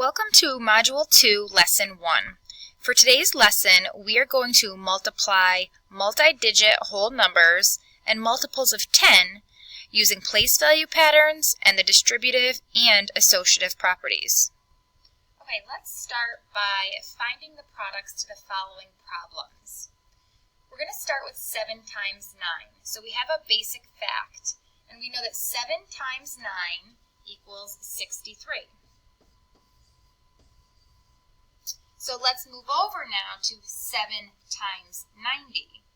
Welcome to Module 2, Lesson 1. For today's lesson, we are going to multiply multi-digit whole numbers and multiples of 10 using place value patterns and the distributive and associative properties. Okay, let's start by finding the products to the following problems. We're going to start with 7 times 9. So we have a basic fact, and we know that 7 times 9 equals 63. So let's move over now to 7 times 90.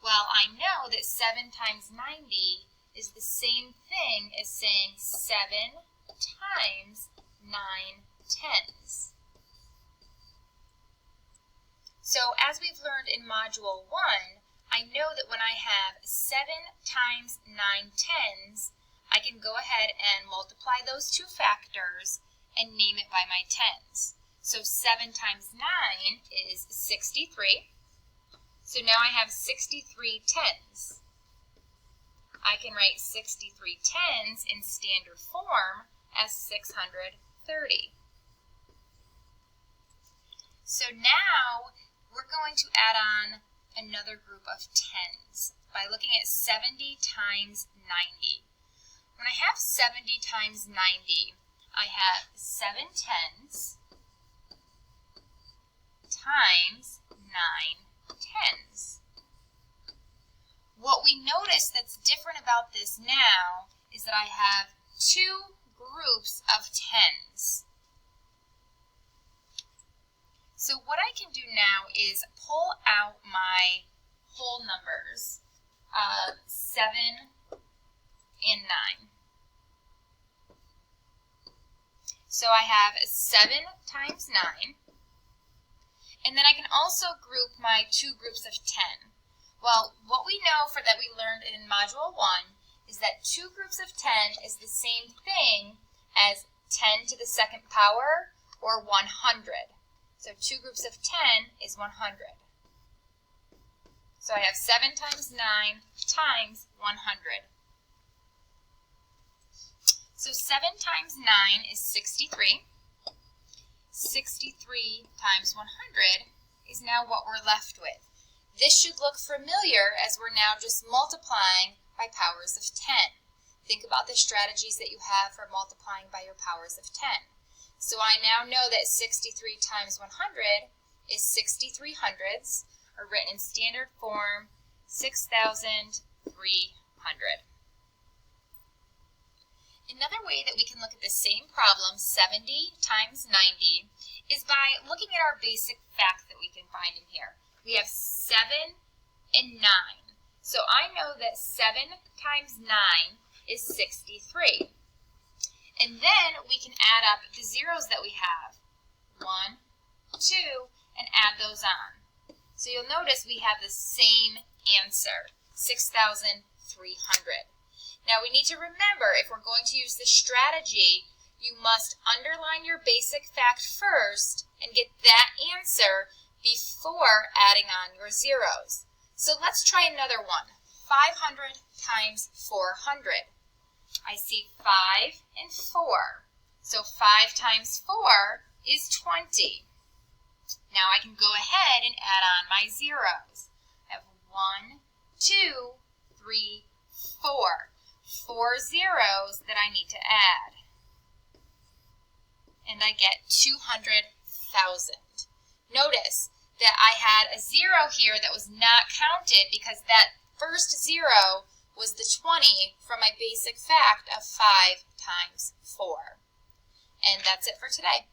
Well, I know that 7 times 90 is the same thing as saying 7 times 9 tens. So as we've learned in Module 1, I know that when I have 7 times 9 tens, I can go ahead and multiply those two factors and name it by my tens. So 7 times 9 is 63. So now I have 63 tens. I can write 63 tens in standard form as 630. So now we're going to add on another group of tens by looking at 70 times 90. When I have 70 times 90, I have 7 tens times 9 tens. What we notice that's different about this now is that I have two groups of tens. So what I can do now is pull out my whole numbers of 7 and 9. So I have 7 times 9. And then I can also group my two groups of 10. Well, what we know that we learned in Module 1 is that two groups of 10 is the same thing as 10 to the second power or 100. So two groups of 10 is 100. So I have 7 times 9 times 100. So 7 times 9 is 63. 63 times 100 is now what we're left with. This should look familiar as we're now just multiplying by powers of 10. Think about the strategies that you have for multiplying by your powers of 10. So I now know that 63 times 100 is 63 hundreds, or written in standard form, 6,300. Another way that we can look at the same problem, 70 times 90, is by looking at our basic fact that we can find in here. We have 7 and 9. So I know that 7 times 9 is 63. And then we can add up the zeros that we have. 1, 2, and add those on. So you'll notice we have the same answer, 6,300. Now we need to remember, if we're going to use this strategy, you must underline your basic fact first and get that answer before adding on your zeros. So let's try another one. 500 times 400. I see 5 and 4. So 5 times 4 is 20. Now I can go ahead and add on my zeros. I have 1, 2, 3, 4. 4 zeros that I need to add. And I get 200,000. Notice that I had a zero here that was not counted because that first zero was the 20 from my basic fact of 5 times 4. And that's it for today.